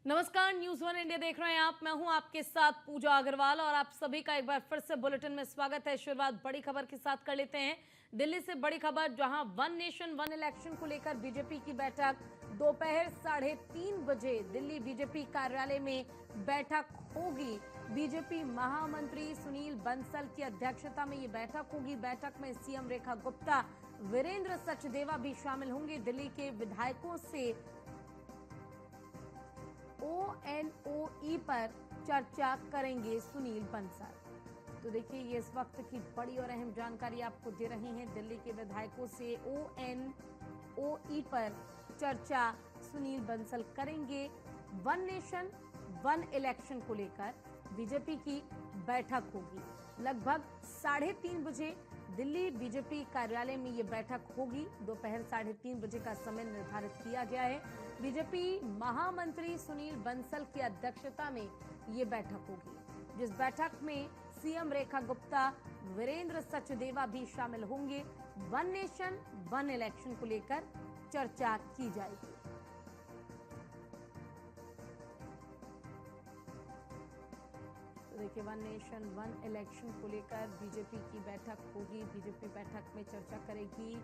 नमस्कार, news one India देख रहे हैं आप। मैं हूं आपके साथ पूजा अग्रवाल और आप सभी का एक बार फिर से बुलेटिन में स्वागत है। शुरुआत बड़ी खबर के साथ कर लेते हैं। दिल्ली से बड़ी खबर, जहां वन नेशन वन इलेक्शन को लेकर बीजेपी की बैठक दोपहर 3:30 बजे दिल्ली बीजेपी कार्यालय में बैठक होगी। बीजेपी महामंत्री सुनील बंसल की अध्यक्षता में ये बैठक होगी। बैठक में सीएम रेखा गुप्ता, वीरेंद्र सचदेवा भी शामिल होंगे। दिल्ली के विधायकों से ONOE पर चर्चा करेंगे सुनील बंसल। तो देखिए, ये इस वक्त की बड़ी और अहम जानकारी आपको दे रही हैं। दिल्ली के विधायकों से ONOE पर चर्चा सुनील बंसल करेंगे। वन नेशन वन इलेक्शन को लेकर बीजेपी की बैठक होगी। लगभग 3:30 बजे दिल्ली बीजेपी कार्यालय में ये बैठक होगी। दोपहर 3:30 बजे का समय निर्धारित किया गया है। बीजेपी महामंत्री सुनील बंसल की अध्यक्षता में ये बैठक होगी, जिस बैठक में सीएम रेखा गुप्ता, वीरेंद्र सचदेवा भी शामिल होंगे। वन नेशन वन इलेक्शन को लेकर चर्चा की जाएगी। तो देखिए, वन नेशन वन इलेक्शन को लेकर बीजेपी की बैठक होगी। बीजेपी बैठक में चर्चा करेगी।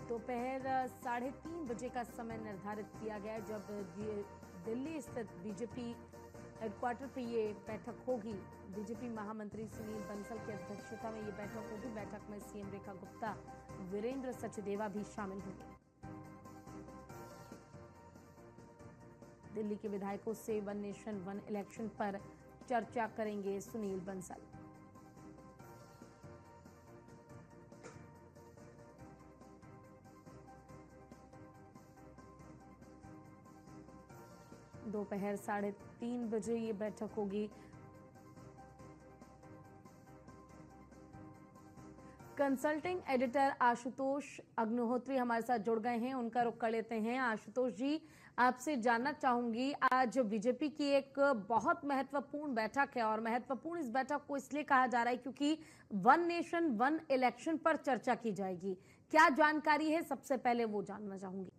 दोपहर 3:30 बजे का समय निर्धारित किया गया है, जब दिल्ली स्थित बीजेपी हेडक्वार्टर पे ये बैठक होगी। बीजेपी महामंत्री सुनील बंसल की अध्यक्षता में ये बैठक होगी। बैठक में सीएम रेखा गुप्ता, वीरेंद्र सचदेवा भी शामिल होंगे। दिल्ली के विधायकों से वन नेशन वन इलेक्शन पर चर्चा करेंगे सुनील बंसल। दोपहर 3:30 बजे ये बैठक होगी। कंसल्टिंग एडिटर आशुतोष अग्निहोत्री हमारे साथ जुड़ गए हैं, उनका रुख कर लेते हैं। आशुतोष जी, आपसे जानना चाहूंगी, आज बीजेपी की एक बहुत महत्वपूर्ण बैठक है और महत्वपूर्ण इस बैठक को इसलिए कहा जा रहा है क्योंकि वन नेशन वन इलेक्शन पर चर्चा की जाएगी। क्या जानकारी है, सबसे पहले वो जानना चाहूंगी।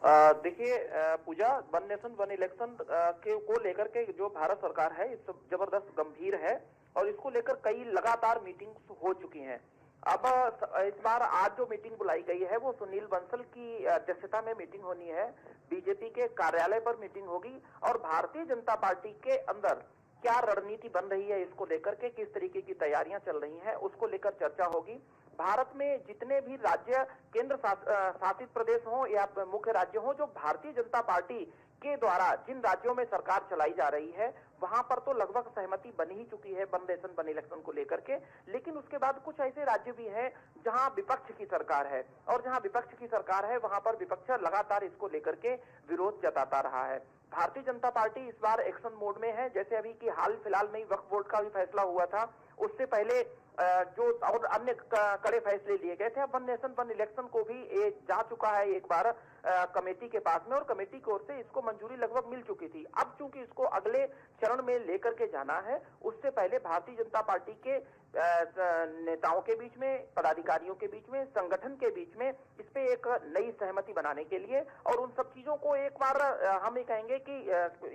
देखिए पूजा, वन नेशन वन इलेक्शन को लेकर के जो भारत सरकार है इस जबरदस्त गंभीर है और इसको लेकर कई लगातार मीटिंग्स हो चुकी हैं। अब इस बार आज जो मीटिंग बुलाई गई है वो सुनील बंसल की अध्यक्षता में मीटिंग होनी है। बीजेपी के कार्यालय पर मीटिंग होगी और भारतीय जनता पार्टी के अंदर क्या रणनीति बन रही है इसको लेकर के, किस तरीके की तैयारियां चल रही हैं, उसको लेकर चर्चा होगी। भारत में जितने भी राज्य केंद्र शासित प्रदेश हों या मुख्य राज्य हों, जो भारतीय जनता पार्टी के द्वारा जिन राज्यों में सरकार चलाई जा रही है वहां पर तो लगभग सहमति बन ही चुकी है वन नेशन वन इलेक्शन को लेकर के। लेकिन उसके बाद कुछ ऐसे राज्य भी हैं जहां विपक्ष की सरकार है और जहां विपक्ष की सरकार है वहां पर विपक्ष लगातार इसको लेकर के विरोध जताता रहा है। भारतीय जनता पार्टी इस बार एक्शन मोड में है। जैसे अभी की हाल फिलहाल में वक्फ बोर्ड का भी फैसला हुआ था, उससे पहले जो और अन्य कड़े फैसले लिए गए थे। अब वन नेशन वन इलेक्शन को भी जा चुका है एक बार कमेटी के पास में और कमेटी की ओर से इसको मंजूरी लगभग मिल चुकी थी। अब चूंकि इसको अगले चरण में लेकर के जाना है, उससे पहले भारतीय जनता पार्टी के नेताओं के बीच में, पदाधिकारियों के बीच में, संगठन के बीच में इस पे एक नई सहमति बनाने के लिए और उन सब चीजों को एक बार हम ये कहेंगे कि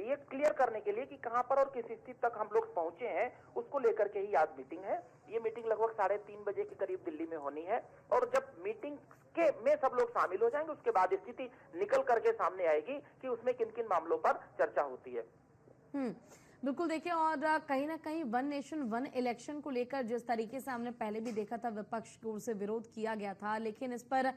ये क्लियर करने के लिए कि कहां पर और किस स्थिति तक हम लोग पहुंचे हैं, उसको लेकर के ही आज मीटिंग है। ये मीटिंग लगभग 3:30 बजे के करीब दिल्ली में होनी है और जब मीटिंग के में सब लोग शामिल हो जाएंगे उसके बाद स्थिति निकल करके सामने आएगी कि उसमें किन किन मामलों पर चर्चा होती है। बिल्कुल, देखिए, और कहीं ना कहीं वन नेशन वन इलेक्शन को लेकर जिस तरीके से हमने पहले भी देखा था, विपक्ष की ओर से विरोध किया गया था, लेकिन इस पर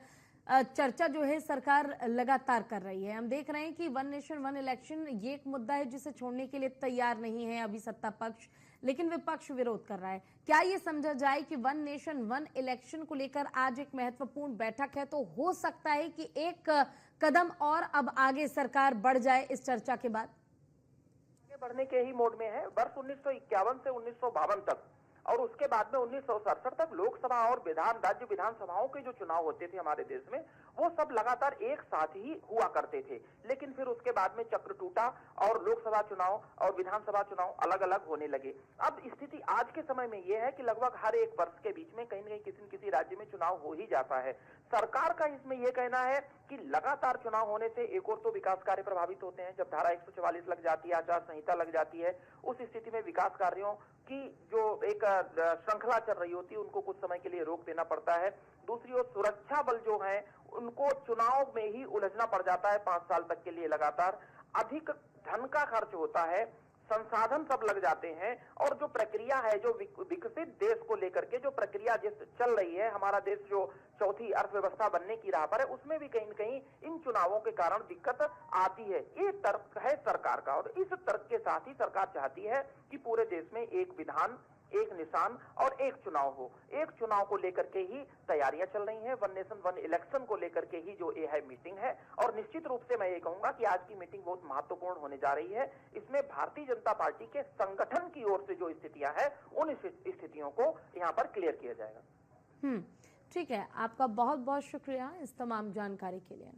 चर्चा जो है सरकार लगातार कर रही है। हम देख रहे हैं कि वन नेशन वन इलेक्शन ये एक मुद्दा है जिसे छोड़ने के लिए तैयार नहीं है अभी सत्ता पक्ष, लेकिन विपक्ष विरोध कर रहा है। क्या ये समझा जाए कि वन नेशन वन इलेक्शन को लेकर आज एक महत्वपूर्ण बैठक है, तो हो सकता है कि एक कदम और अब आगे सरकार बढ़ जाए इस चर्चा के बाद? बढ़ने के ही मोड में है। वर्ष 1951 से 1952 तक और उसके बाद में 1967 तक लोकसभा और राज्य विधानसभाओं के जो चुनाव होते थे हमारे देश में, वो सब लगातार एक साथ ही हुआ करते थे। लेकिन फिर उसके बाद में चक्र टूटा और लोकसभा चुनाव और विधानसभा चुनाव अलग अलग होने लगे। अब स्थिति आज के समय में ये है कि लगभग हर एक वर्ष के बीच में कहीं न कहीं किसी न किसी राज्य में चुनाव हो ही जाता है। सरकार का इसमें यह कहना है कि लगातार चुनाव होने से एक और तो विकास कार्य प्रभावित होते हैं। जब धारा 144 लग जाती है, आचार संहिता लग जाती है, उस स्थिति में विकास कार्यों की जो एक श्रृंखला चल रही होती है उनको कुछ समय के लिए रोक देना पड़ता है। दूसरी ओर सुरक्षा बल जो है उनको चुनाव में ही उलझना पड़ जाता है 5 साल तक के लिए लगातार। अधिक धन का खर्च होता है, संसाधन सब लग जाते हैं और जो प्रक्रिया है, जो विकसित देश को लेकर के जो प्रक्रिया जिस चल रही है, हमारा देश जो चौथी अर्थव्यवस्था बनने की राह पर है, उसमें भी कहीं न कहीं इन चुनावों के कारण दिक्कत आती है। ये तर्क है सरकार का और इस तर्क के साथ ही सरकार चाहती है कि पूरे देश में एक विधान, एक निशान और एक चुनाव हो। एक चुनाव को लेकर के ही तैयारियां चल रही हैं, वन नेशन वन इलेक्शन को लेकर के ही जो ये है मीटिंग है। और निश्चित रूप से मैं ये कहूंगा कि आज की मीटिंग बहुत महत्वपूर्ण होने जा रही है। इसमें भारतीय जनता पार्टी के संगठन की ओर से जो स्थितियां हैं उन स्थितियों को यहाँ पर क्लियर किया जाएगा। ठीक है, आपका बहुत बहुत शुक्रिया इस तमाम जानकारी के लिए।